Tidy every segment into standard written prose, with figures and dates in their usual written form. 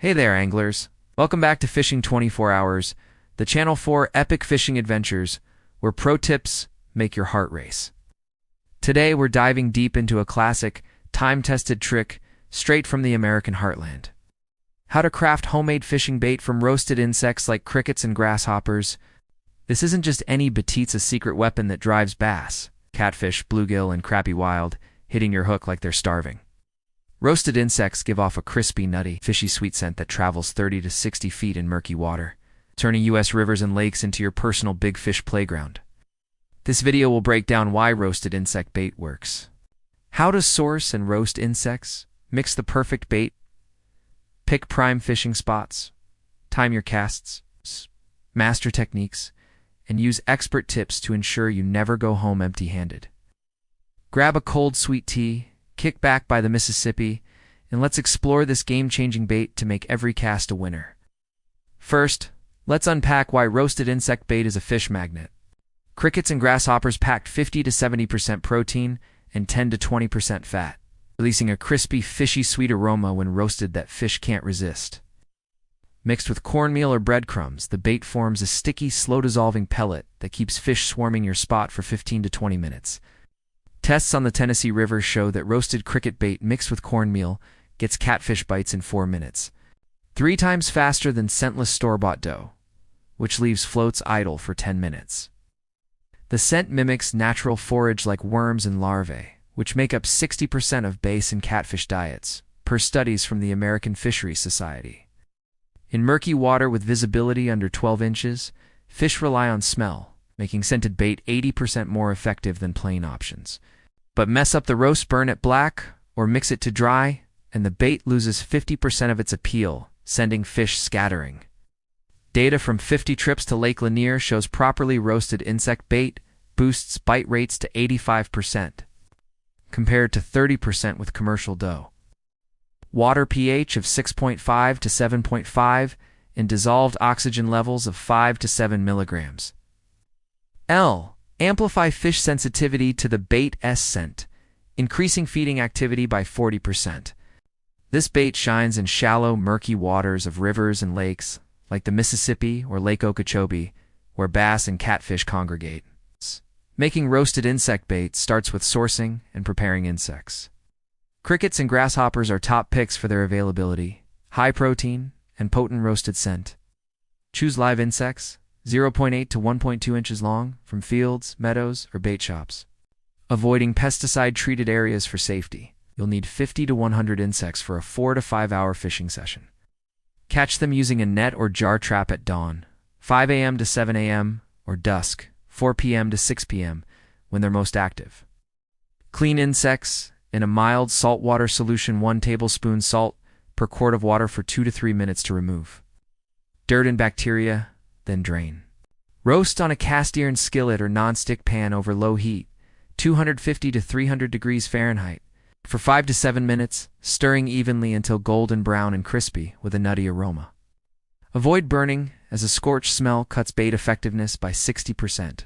Hey there, anglers. Welcome back to Fishing 24 Hours, the Channel 4 epic fishing adventures, where pro tips make your heart race. Today, we're diving deep into a classic, time-tested trick straight from the American heartland. How to craft homemade fishing bait from roasted insects like crickets and grasshoppers. This isn't just any Batista secret weapon that drives bass, catfish, bluegill, and crappie wild, hitting your hook like they're starving. Roasted insects give off a crispy, nutty, fishy sweet scent that travels 30 to 60 feet in murky water, turning U.S. rivers and lakes into your personal big fish playground. This video will break down why roasted insect bait works, how to source and roast insects, mix the perfect bait, pick prime fishing spots, time your casts, master techniques, and use expert tips to ensure you never go home empty-handed. Grab a cold, sweet tea, kick back by the Mississippi, and let's explore this game-changing bait to make every cast a winner. First, let's unpack why roasted insect bait is a fish magnet. Crickets and grasshoppers pack 50 to 70% protein and 10 to 20% fat, releasing a crispy, fishy sweet aroma when roasted that fish can't resist. Mixed with cornmeal or breadcrumbs, the bait forms a sticky, slow-dissolving pellet that keeps fish swarming your spot for 15 to 20 minutes. Tests on the Tennessee River show that roasted cricket bait mixed with cornmeal gets catfish bites in 4 minutes, 3 times faster than scentless store-bought dough, which leaves floats idle for 10 minutes. The scent mimics natural forage like worms and larvae, which make up 60% of bass and catfish diets, per studies from the American Fisheries Society. In murky water with visibility under 12 inches, fish rely on smell, making scented bait 80% more effective than plain options. But mess up the roast, burn it black, or mix it to dry, and the bait loses 50% of its appeal, sending fish scattering. Data from 50 trips to Lake Lanier shows properly roasted insect bait boosts bite rates to 85%, compared to 30% with commercial dough. Water pH of 6.5 to 7.5 and dissolved oxygen levels of 5 to 7 milligrams. Amplify fish sensitivity to the bait's scent, increasing feeding activity by 40%. This bait shines in shallow, murky waters of rivers and lakes, like the Mississippi or Lake Okeechobee, where bass and catfish congregate. Making roasted insect bait starts with sourcing and preparing insects. Crickets and grasshoppers are top picks for their availability, high protein, and potent roasted scent. Choose live insects, 0.8 to 1.2 inches long, from fields, meadows, or bait shops. Avoiding pesticide-treated areas for safety. You'll need 50 to 100 insects for a 4 to 5 hour fishing session. Catch them using a net or jar trap at dawn, 5 a.m. to 7 a.m., or dusk, 4 p.m. to 6 p.m., when they're most active. Clean insects in a mild saltwater solution, 1 tablespoon salt per quart of water for 2 to 3 minutes to remove dirt and bacteria, then drain. Roast on a cast iron skillet or non-stick pan over low heat, 250 to 300 degrees Fahrenheit, for 5 to 7 minutes, stirring evenly until golden brown and crispy with a nutty aroma. Avoid burning, as a scorched smell cuts bait effectiveness by 60%.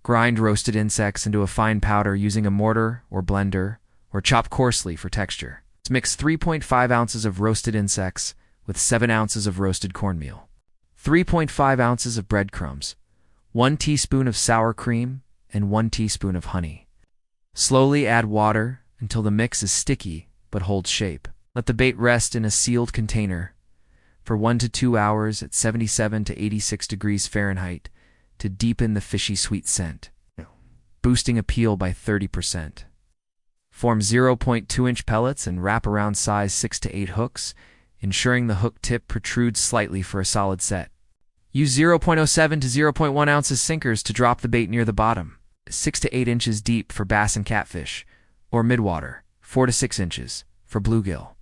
Grind roasted insects into a fine powder using a mortar or blender, or chop coarsely for texture. Mix 3.5 ounces of roasted insects with 7 ounces of roasted cornmeal, 3.5 ounces of breadcrumbs, 1 teaspoon of sour cream, and 1 teaspoon of honey. Slowly add water until the mix is sticky but holds shape. Let the bait rest in a sealed container for 1 to 2 hours at 77 to 86 degrees Fahrenheit to deepen the fishy sweet scent, boosting appeal by 30%. Form 0.2-inch pellets and wrap around size 6 to 8 hooks, ensuring the hook tip protrudes slightly for a solid set. Use 0.07 to 0.1 ounces sinkers to drop the bait near the bottom, 6 to 8 inches deep for bass and catfish, or midwater, 4 to 6 inches, for bluegill.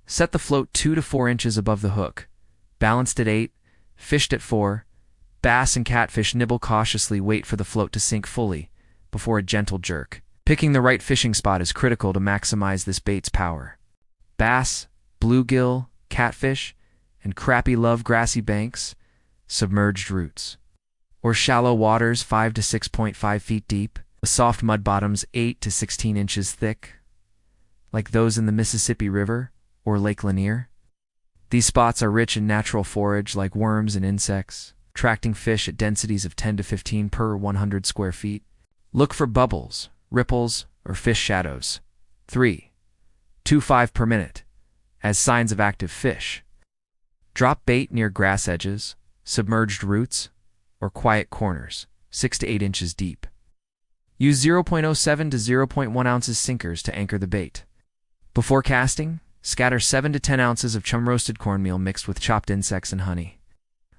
Set the float 2 to 4 inches above the hook, balanced at 8, fished at 4. Bass and catfish nibble cautiously, wait for the float to sink fully before a gentle jerk. Picking the right fishing spot is critical to maximize this bait's power. Bass, bluegill, catfish, and crappie love grassy banks, submerged roots, or shallow waters 5 to 6.5 feet deep, soft mud bottoms 8 to 16 inches thick, like those in the Mississippi River or Lake Lanier. These spots are rich in natural forage like worms and insects, attracting fish at densities of 10 to 15 per 100 square feet. Look for bubbles, ripples, or fish shadows. 3. 2.5 per minute, as signs of active fish. Drop bait near grass edges, submerged roots, or quiet corners, 6 to 8 inches deep. Use 0.07 to 0.1 ounces sinkers to anchor the bait. Before casting, scatter 7 to 10 ounces of chum-roasted cornmeal mixed with chopped insects and honey.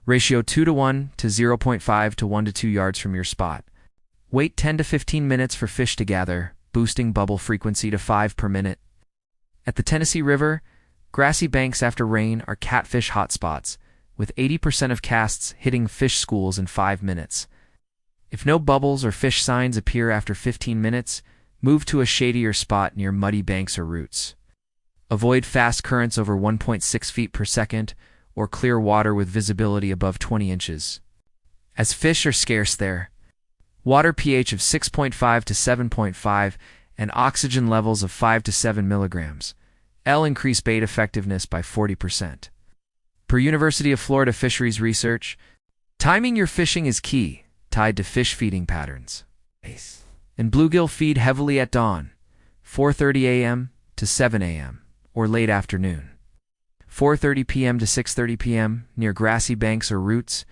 Ratio 2 to 1 to 0.5 to 1 to 2 yards from your spot. Wait 10 to 15 minutes for fish to gather, boosting bubble frequency to 5 per minute. At the Tennessee River, grassy banks after rain are catfish hotspots, with 80% of casts hitting fish schools in 5 minutes. If no bubbles or fish signs appear after 15 minutes, move to a shadier spot near muddy banks or roots. Avoid fast currents over 1.6 feet per second or clear water with visibility above 20 inches. As fish are scarce there, water pH of 6.5 to 7.5 and oxygen levels of 5 to 7 milligrams. Increase bait effectiveness by 40%. Per University of Florida Fisheries Research, timing your fishing is key, tied to fish feeding patterns. And bluegill feed heavily at dawn, 4:30 a.m. to 7 a.m., or late afternoon. 4:30 p.m. to 6:30 p.m. near grassy banks or roots.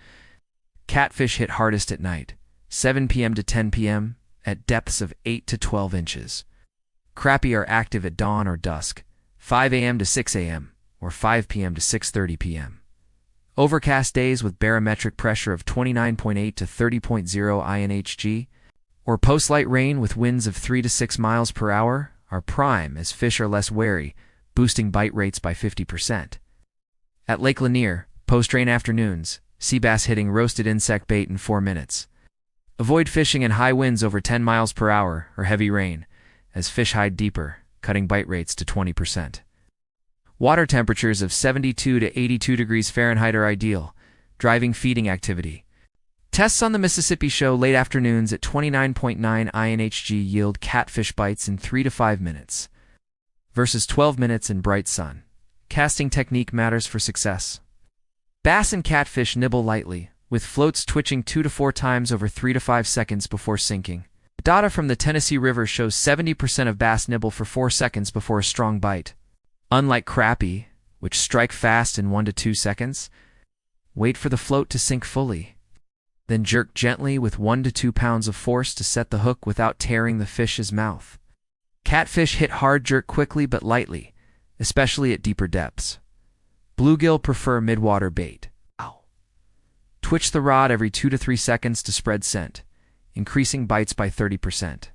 Catfish hit hardest at night, 7 p.m. to 10 p.m., at depths of 8 to 12 inches. Crappie are active at dawn or dusk, 5 a.m. to 6 a.m., or 5 p.m. to 6:30 p.m. Overcast days with barometric pressure of 29.8 to 30.0 INHG, or post-light rain with winds of 3 to 6 miles per hour, are prime as fish are less wary, boosting bite rates by 50%. At Lake Lanier, post-rain afternoons, sea bass hitting roasted insect bait in 4 minutes. Avoid fishing in high winds over 10 miles per hour or heavy rain, as fish hide deeper, cutting bite rates to 20%. Water temperatures of 72 to 82 degrees Fahrenheit are ideal, driving feeding activity. Tests on the Mississippi show late afternoons at 29.9 INHG yield catfish bites in 3 to 5 minutes, versus 12 minutes in bright sun. Casting technique matters for success. Bass and catfish nibble lightly, with floats twitching 2 to 4 times over 3 to 5 seconds before sinking. Data from the Tennessee River shows 70% of bass nibble for 4 seconds before a strong bite. Unlike crappie, which strike fast in 1 to 2 seconds, wait for the float to sink fully. Then jerk gently with 1 to 2 pounds of force to set the hook without tearing the fish's mouth. Catfish hit hard, jerk quickly but lightly, especially at deeper depths. Bluegill prefer midwater bait. Twitch the rod every 2 to 3 seconds to spread scent, increasing bites by 30%.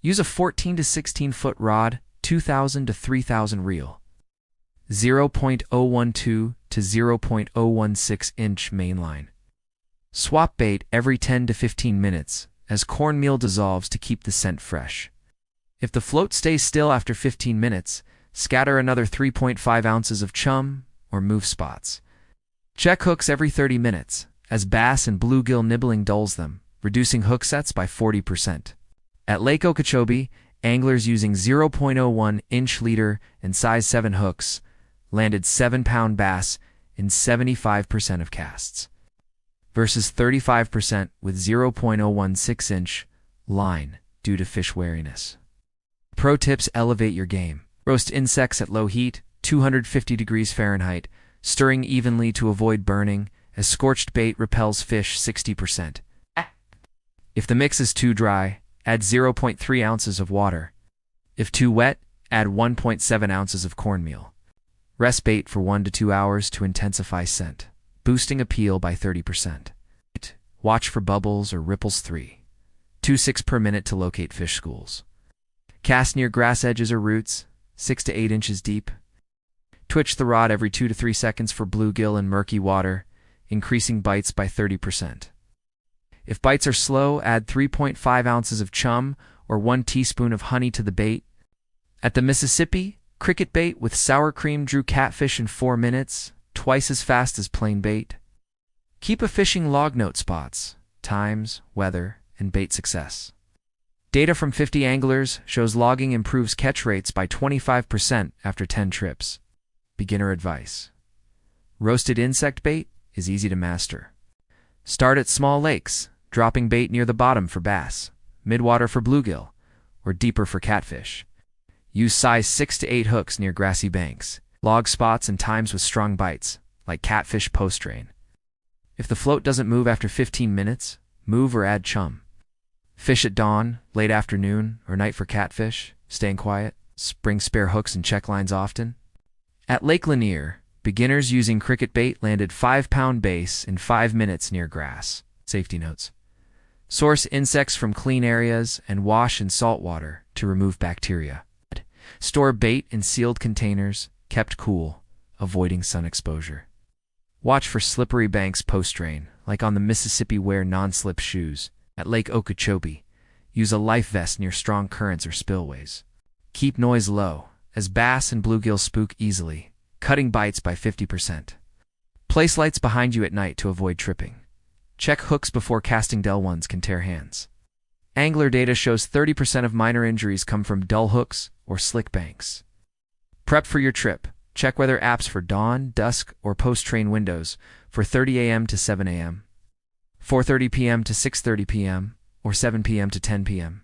Use a 14 to 16 foot rod, 2,000 to 3,000 reel. 0.012 to 0.016 inch mainline. Swap bait every 10 to 15 minutes, as cornmeal dissolves to keep the scent fresh. If the float stays still after 15 minutes, scatter another 3.5 ounces of chum or move spots. Check hooks every 30 minutes, as bass and bluegill nibbling dulls them, reducing hook sets by 40%. At Lake Okeechobee, anglers using 0.01-inch leader and size 7 hooks landed 7-pound bass in 75% of casts, versus 35% with 0.016-inch line due to fish wariness. Pro tips: elevate your game. Roast insects at low heat, 250 degrees Fahrenheit, stirring evenly to avoid burning, as scorched bait repels fish 60%. If the mix is too dry, add 0.3 ounces of water. If too wet, add 1.7 ounces of cornmeal. Rest bait for 1 to 2 hours to intensify scent, boosting appeal by 30%. Watch for bubbles or ripples. 3. 2.6 per minute to locate fish schools. Cast near grass edges or roots, 6 to 8 inches deep. Twitch the rod every 2 to 3 seconds for bluegill in murky water, increasing bites by 30%. If bites are slow, add 3.5 ounces of chum or 1 teaspoon of honey to the bait. At the Mississippi, cricket bait with sour cream drew catfish in 4 minutes, twice as fast as plain bait. Keep a fishing log: note spots, times, weather, and bait success. Data from 50 anglers shows logging improves catch rates by 25% after 10 trips. Beginner advice: Roasted insect bait is easy to master. Start at small lakes, dropping bait near the bottom for bass, midwater for bluegill, or deeper for catfish. Use size 6 to 8 hooks near grassy banks, log spots and times with strong bites, like catfish post-drain. If the float doesn't move after 15 minutes, move or add chum. Fish at dawn, late afternoon, or night for catfish, staying quiet. Bring spare hooks and check lines often. At Lake Lanier, beginners using cricket bait landed 5-pound bass in 5 minutes near grass. Safety notes. Source insects from clean areas and wash in salt water to remove bacteria. Store bait in sealed containers, kept cool, avoiding sun exposure. Watch for slippery banks post-drain, like on the Mississippi. Wear non-slip shoes. At Lake Okeechobee, use a life vest near strong currents or spillways. Keep noise low, as bass and bluegill spook easily, cutting bites by 50%. Place lights behind you at night to avoid tripping. Check hooks before casting. Dull ones can tear hands. Angler data shows 30% of minor injuries come from dull hooks or slick banks. Prep for your trip. Check weather apps for dawn, dusk, or post-train windows for 30 a.m. to 7 a.m., 4:30 p.m. to 6:30 p.m., or 7 p.m. to 10 p.m.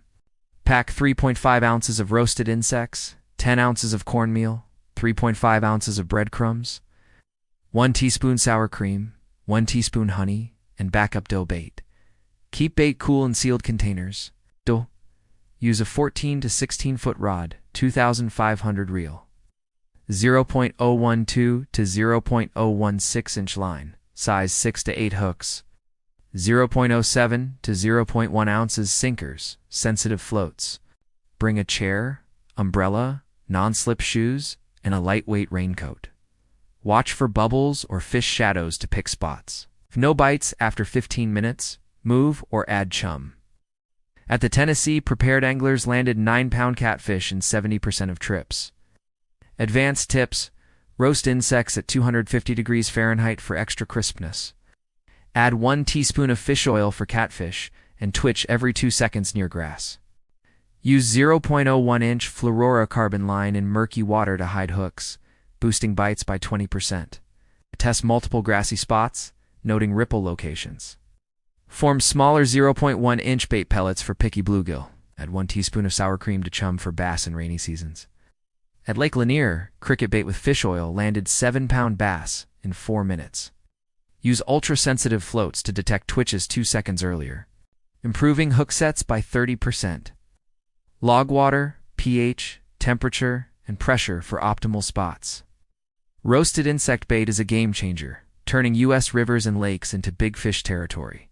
Pack 3.5 ounces of roasted insects, 10 ounces of cornmeal, 3.5 ounces of breadcrumbs, 1 teaspoon sour cream, 1 teaspoon honey, and backup dough bait. Keep bait cool in sealed containers. Use a 14 to 16 foot rod, 2,500 reel. 0.012 to 0.016 inch line, size 6 to 8 hooks. 0.07 to 0.1 ounces sinkers, sensitive floats. Bring a chair, umbrella, non-slip shoes, and a lightweight raincoat. Watch for bubbles or fish shadows to pick spots. If no bites after 15 minutes, move or add chum. At the Tennessee, prepared anglers landed 9-pound catfish in 70% of trips. Advanced tips: roast insects at 250 degrees Fahrenheit for extra crispness. Add 1 teaspoon of fish oil for catfish and twitch every 2 seconds near grass. Use 0.01-inch fluorocarbon line in murky water to hide hooks, boosting bites by 20%. Test multiple grassy spots, noting ripple locations. Form smaller 0.1-inch bait pellets for picky bluegill. Add 1 teaspoon of sour cream to chum for bass in rainy seasons. At Lake Lanier, cricket bait with fish oil landed 7-pound bass in 4 minutes. Use ultra-sensitive floats to detect twitches 2 seconds earlier, improving hook sets by 30%. Log water, pH, temperature, and pressure for optimal spots. Roasted insect bait is a game changer, turning U.S. rivers and lakes into big fish territory.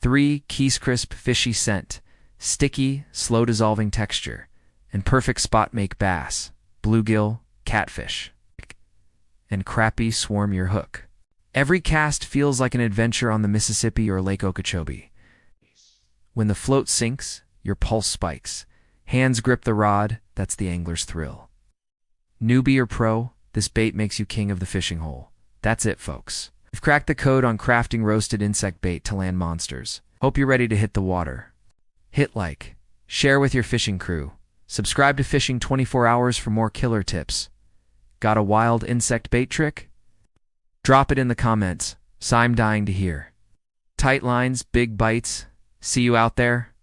3 keys: crisp, fishy scent, sticky, slow-dissolving texture, and perfect spot make bass, bluegill, catfish, and crappie swarm your hook. Every cast feels like an adventure on the Mississippi or Lake Okeechobee. When the float sinks, your pulse spikes. Hands grip the rod, that's the angler's thrill. Newbie or pro, this bait makes you king of the fishing hole. That's it, folks. You've cracked the code on crafting roasted insect bait to land monsters. Hope you're ready to hit the water. Hit like, share with your fishing crew. Subscribe to Fishing 24 Hours for more killer tips. Got a wild insect bait trick? Drop it in the comments, so I'm dying to hear. Tight lines, big bites. See you out there.